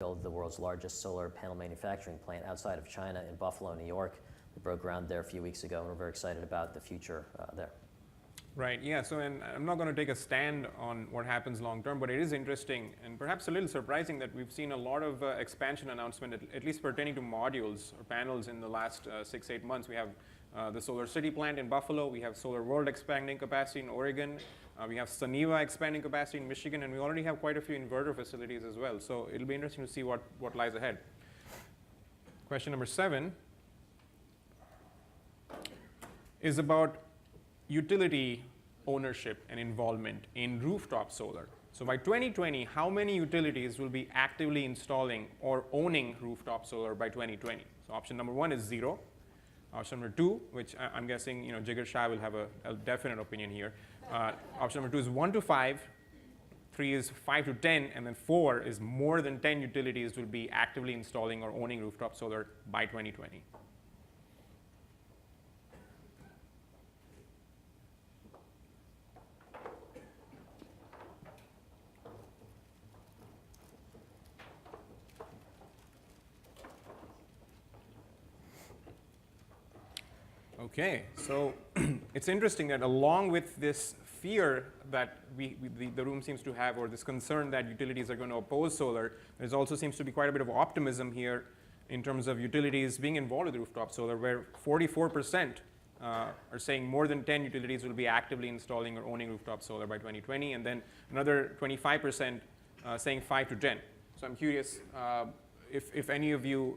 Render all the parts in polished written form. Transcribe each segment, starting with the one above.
build the world's largest solar panel manufacturing plant outside of China in Buffalo, New York. We broke ground there a few weeks ago, and we're very excited about the future there. Right, yeah, so and I'm not going to take a stand on what happens long term, but it is interesting and perhaps a little surprising that we've seen a lot of expansion announcement, at least pertaining to modules or panels in the last 6-8 months. We have the Solar City plant in Buffalo, we have Solar World expanding capacity in Oregon, we have Suniva expanding capacity in Michigan, and we already have quite a few inverter facilities as well. So it'll be interesting to see what lies ahead. Question number 7 is about utility ownership and involvement in rooftop solar. So by 2020, how many utilities will be actively installing or owning rooftop solar by 2020? So option number 1 is 0. Option number 2, which I'm guessing Jigar Shah will have a definite opinion here. Option number 2 is 1 to 5. 3 is 5 to 10, and then 4 is more than 10 utilities will be actively installing or owning rooftop solar by 2020. Okay, so it's interesting that along with this fear that the room seems to have, or this concern that utilities are going to oppose solar, there also seems to be quite a bit of optimism here in terms of utilities being involved with rooftop solar, where 44% are saying more than 10 utilities will be actively installing or owning rooftop solar by 2020, and then another 25% saying 5 to 10. So I'm curious if any of you,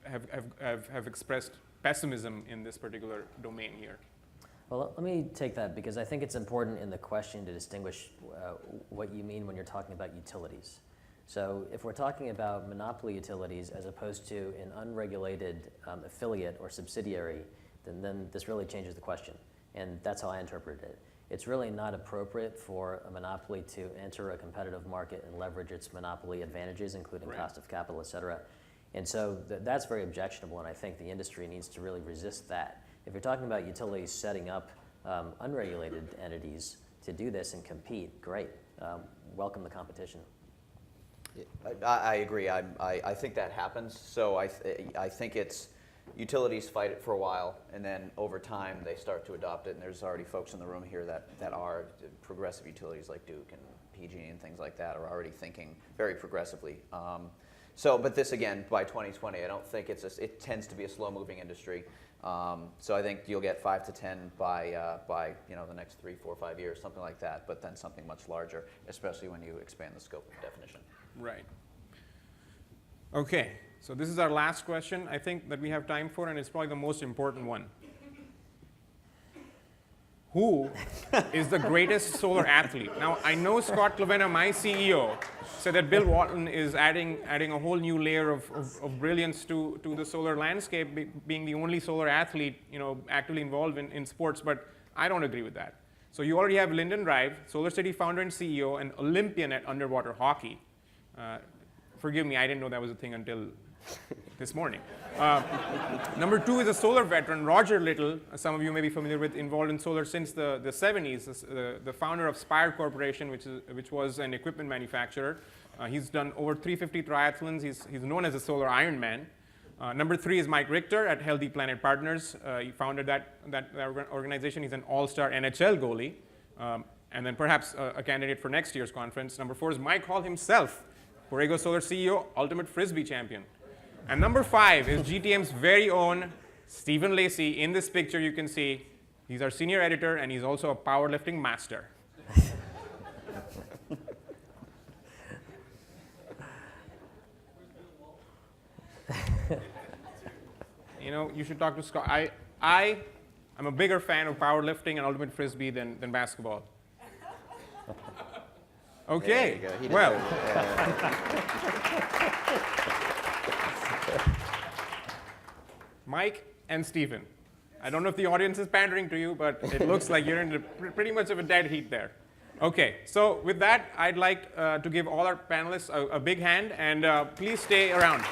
have expressed pessimism in this particular domain here. Well, let me take that, because I think it's important in the question to distinguish what you mean when you're talking about utilities. So if we're talking about monopoly utilities as opposed to an unregulated affiliate or subsidiary, then this really changes the question. And that's how I interpret it. It's really not appropriate for a monopoly to enter a competitive market and leverage its monopoly advantages, including cost of capital, et cetera. And so that's very objectionable, and I think the industry needs to really resist that. If you're talking about utilities setting up unregulated entities to do this and compete, great. Welcome the competition. I agree. I think that happens. So I think it's utilities fight it for a while, and then over time they start to adopt it. And there's already folks in the room here that are progressive utilities like Duke and PG and things like that are already thinking very progressively. But this again, by 2020, I don't think it tends to be a slow-moving industry. So I think you'll get 5 to 10 by the next 3, 4, 5 years, something like that. But then something much larger, especially when you expand the scope of definition. Right. Okay. So this is our last question I think that we have time for, and it's probably the most important one. Who is the greatest solar athlete? Now, I know Scott Clavena, my CEO, said that Bill Walton is adding a whole new layer of brilliance to the solar landscape, being the only solar athlete, actively involved in sports, but I don't agree with that. So you already have Lyndon Drive, Solar City founder and CEO, and Olympian at underwater hockey. Forgive me, I didn't know that was a thing until this morning. Number 2 is a solar veteran, Roger Little. Some of you may be familiar with, involved in solar since the 70s, the founder of Spire Corporation, which was an equipment manufacturer. He's done over 350 triathlons. He's known as a solar Ironman. Number 3 is Mike Richter at Healthy Planet Partners. He founded that organization. He's an all-star NHL goalie. And then perhaps a candidate for next year's conference. Number 4 is Mike Hall himself, Borrego Solar CEO, ultimate Frisbee champion. And number 5 is GTM's very own Stephen Lacey. In this picture you can see he's our senior editor, and he's also a powerlifting master. You should talk to Scott. I'm a bigger fan of powerlifting and ultimate Frisbee than basketball. Okay, well. Mike and Stephen, I don't know if the audience is pandering to you, but it looks like you're in pretty much of a dead heat there. Okay, so with that, I'd like to give all our panelists a big hand, and please stay around.